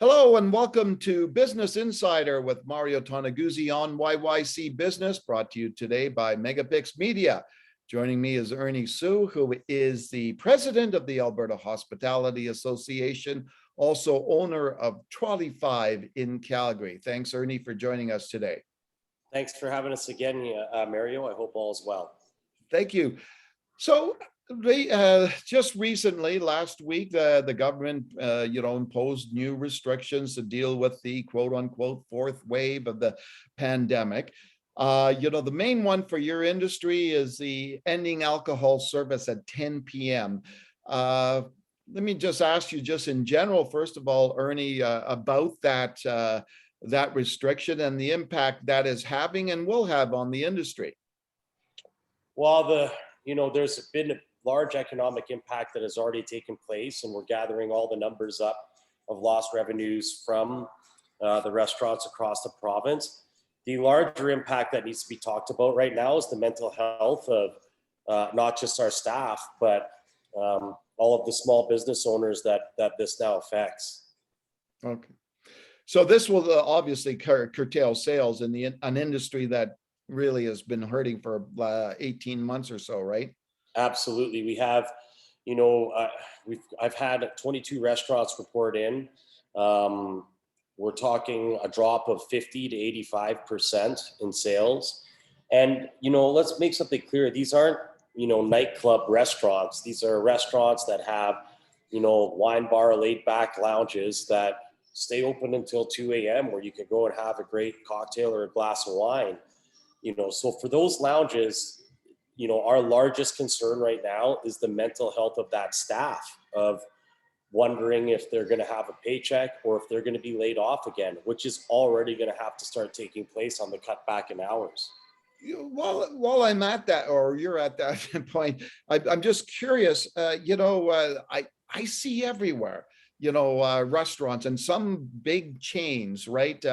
Hello and welcome to Business Insider with Mario Toneguzzi on YYC Business, brought to you today by MegaPixx Media. Joining me is Ernie Tsu, who is the president of the Alberta Hospitality Association, also owner of Trolley 5 in Calgary. Thanks, Ernie, for joining us today. Thanks for having us again, Mario. I hope all is well. Thank you. So, just recently, last week, the government, imposed new restrictions to deal with the quote unquote fourth wave of the pandemic. The main one for your industry is the ending alcohol service at 10 p.m. Let me just ask you, just in general, first of all, Ernie, about that restriction and the impact that is having and will have on the industry. Well, there's been a large economic impact that has already taken place, and we're gathering all the numbers up of lost revenues from the restaurants across the province. The larger impact that needs to be talked about right now is the mental health of not just our staff, but all of the small business owners that this now affects. Okay. So this will obviously curtail sales in an industry that really has been hurting for 18 months or so, right? Absolutely. We have, I've had 22 restaurants report in. We're talking a drop of 50 to 85% in sales. And, let's make something clear. These aren't, nightclub restaurants. These are restaurants that have, wine bar, laid back lounges that stay open until 2 a.m. where you can go and have a great cocktail or a glass of wine. So for those lounges, our largest concern right now is the mental health of that staff, of wondering if they're going to have a paycheck or if they're going to be laid off again, which is already going to have to start taking place on the cutback in hours. While I'm at that, or you're at that point, I'm just curious, I see everywhere, restaurants and some big chains, right?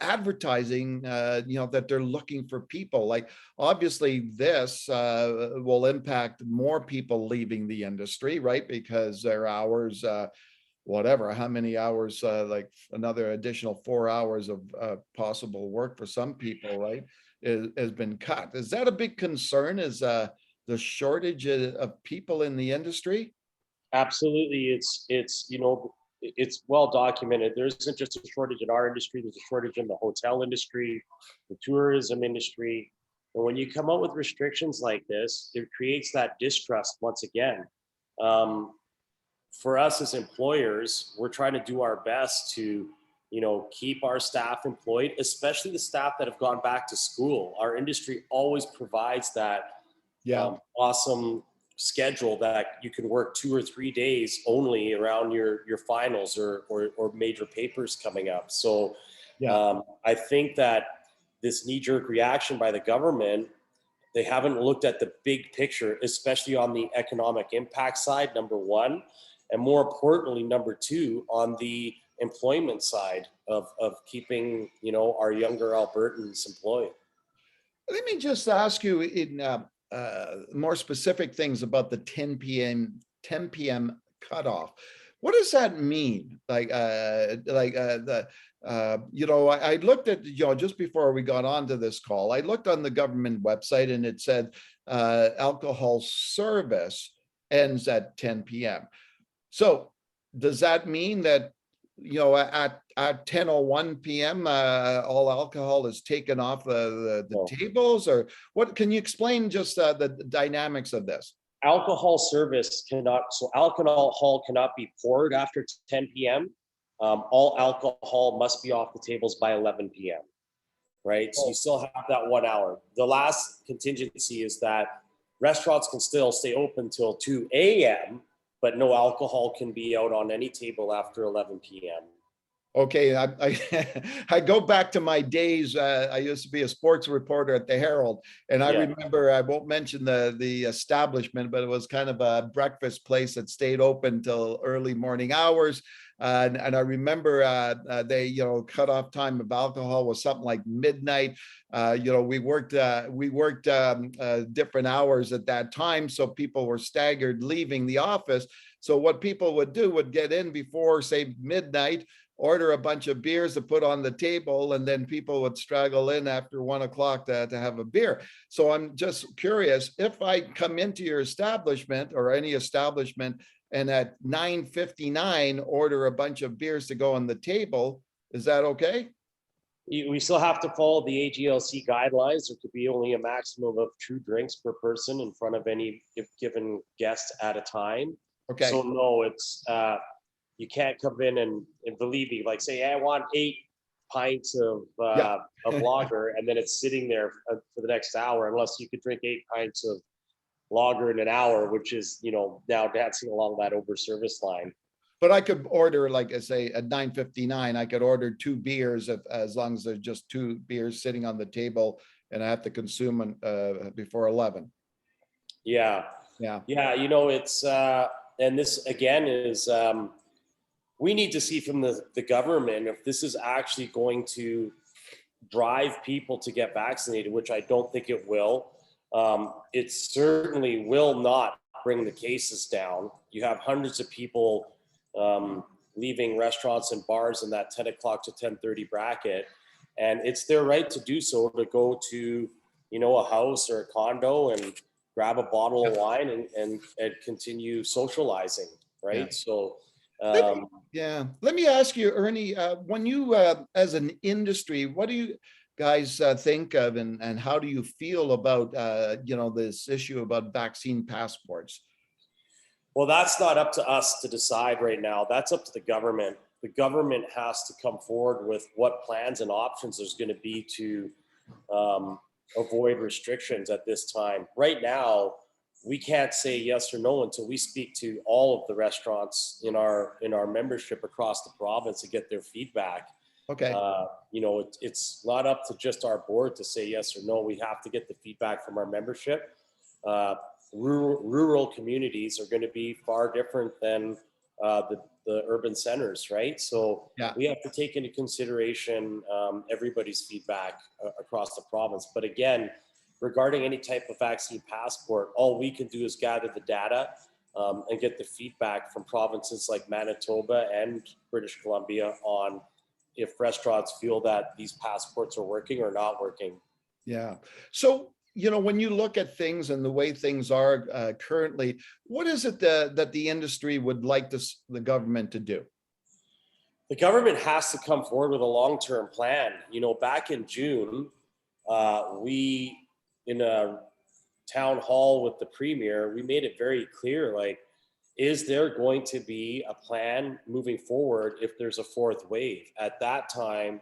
Advertising, that they're looking for people. Like, obviously this will impact more people leaving the industry, right? Because their hours, how many hours, like another additional 4 hours of possible work for some people, right, has been cut. Is that a big concern? Is the shortage of people in the industry? Absolutely. It's well documented. There isn't just a shortage in our industry. There's a shortage in the hotel industry, the tourism industry. And when you come out with restrictions like this, it creates that distrust once again. For us as employers, we're trying to do our best to, keep our staff employed, especially the staff that have gone back to school. Our industry always provides that awesome schedule that you can work 2 or 3 days only around your finals or major papers coming up. So I think that this knee-jerk reaction by the government, they haven't looked at the big picture, especially on the economic impact side, number one, and more importantly, number two, on the employment side of keeping, our younger Albertans employed. Let me just ask you in more specific things about the 10 p.m. cutoff. What does that mean? I looked at, just before we got onto this call, I looked on the government website and it said alcohol service ends at 10 p.m. So does that mean that, at 10:01 p.m. All alcohol is taken off the tables, or what? Can you explain just the dynamics of this? Alcohol cannot be poured after 10 p.m. All alcohol must be off the tables by 11 p.m. Right? So you still have that 1 hour. The last contingency is that restaurants can still stay open till 2 a.m., but no alcohol can be out on any table after 11 p.m. Okay, I go back to my days. I used to be a sports reporter at the Herald, and I Yeah. remember, I won't mention the establishment, but it was kind of a breakfast place that stayed open till early morning hours. And I remember they, cut off time of alcohol was something like midnight. We worked different hours at that time, so people were staggered leaving the office. So what people would do would get in before, say, midnight, order a bunch of beers to put on the table, and then people would straggle in after 1 o'clock to have a beer. So I'm just curious, if I come into your establishment or any establishment and at 9:59 order a bunch of beers to go on the table, is that okay? We still have to follow the AGLC guidelines. There could be only a maximum of 2 drinks per person in front of any given guest at a time. Okay. So no, it's you can't come in and believe me, like say, hey, I want 8 pints of lager, and then it's sitting there for the next hour, unless you could drink 8 pints of lager in an hour, which is, now dancing along that over service line. But I could order, like I say, at 9:59, I could order 2 beers as long as there's just 2 beers sitting on the table, and I have to consume them before 11. Yeah. Yeah. Yeah. It's, and this again is, we need to see from the government if this is actually going to drive people to get vaccinated, which I don't think it will. It certainly will not bring the cases down. You have hundreds of people leaving restaurants and bars in that 10 o'clock to 10:30 bracket, and it's their right to do so, to go to a house or a condo and grab a bottle of wine and continue socializing, right? Yeah. So Let me ask you, Ernie, when you, as an industry, what do you guys think of, and how do you feel about, this issue about vaccine passports? well, that's not up to us to decide right now. That's up to the government. The government has to come forward with what plans and options there's going to be to avoid restrictions at this time. Right now, we can't say yes or no until we speak to all of the restaurants in our membership across the province and get their feedback. Okay. It's not up to just our board to say yes or no. We have to get the feedback from our membership. Rural communities are going to be far different than the urban centers, right? So we have to take into consideration everybody's feedback across the province. But again, regarding any type of vaccine passport, all we can do is gather the data and get the feedback from provinces like Manitoba and British Columbia on if restaurants feel that these passports are working or not working. Yeah. So, when you look at things and the way things are currently, what is it that the industry would like the government to do? The government has to come forward with a long-term plan. Back in June, we, in a town hall with the premier, we made it very clear, like, is there going to be a plan moving forward if there's a 4th wave? At that time,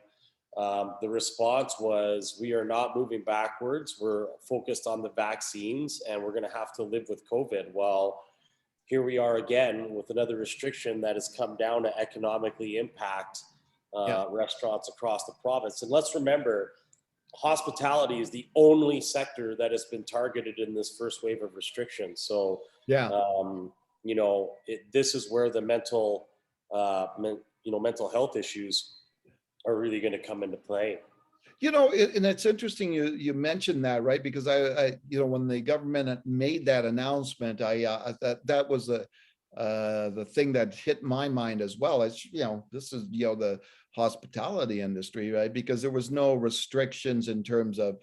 the response was, we are not moving backwards. We're focused on the vaccines, and we're going to have to live with COVID. Well, here we are again with another restriction that has come down to economically impact restaurants across the province. And let's remember, hospitality is the only sector that has been targeted in this first wave of restrictions. So, this is where the mental health issues are really going to come into play. And it's interesting you mentioned that, right? Because I when the government made that announcement, that was the thing that hit my mind as well. As this is the hospitality industry, right? Because there was no restrictions in terms of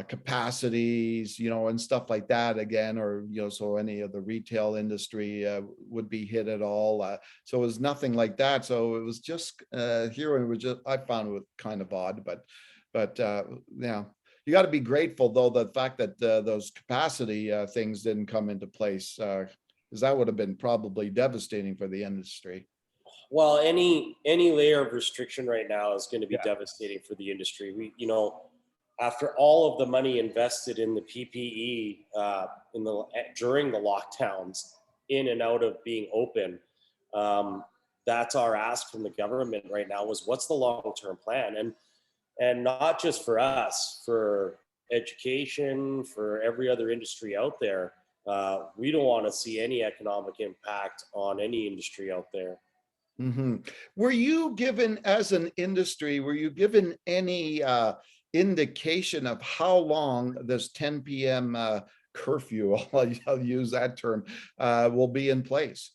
capacities, and stuff like that again, or so any of the retail industry would be hit at all. So it was nothing like that. So it was just here, it was just, I found it kind of odd, but you got to be grateful though, the fact that those capacity things didn't come into place, because that would have been probably devastating for the industry. Well, any layer of restriction right now is going to be devastating for the industry. We, after all of the money invested in the PPE during the lockdowns, in and out of being open, that's our ask from the government right now, was what's the long-term plan? And not just for us, for education, for every other industry out there. We don't want to see any economic impact on any industry out there. Were you given, as an industry, were you given any indication of how long this 10 p.m. Curfew, I'll use that term, will be in place?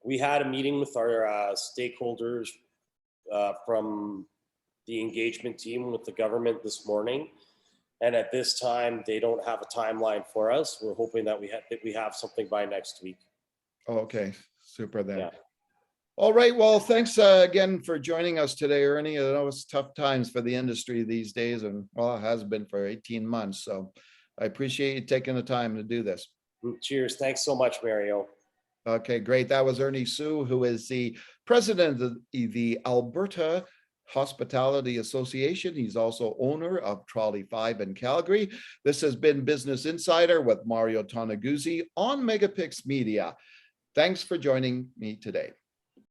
We had a meeting with our stakeholders from the engagement team with the government this morning. And at this time, they don't have a timeline for us. We're hoping that we have something by next week. Oh, okay, super then. Yeah. All right, well, thanks again for joining us today, Ernie. I know it's tough times for the industry these days, and well, it has been for 18 months. So I appreciate you taking the time to do this. Cheers. Thanks so much, Mario. Okay, great. That was Ernie Tsu, who is the president of the Alberta Hospitality Association. He's also owner of Trolley 5 in Calgary. This has been Business Insider with Mario Toneguzzi on MegaPixx Media. Thanks for joining me today.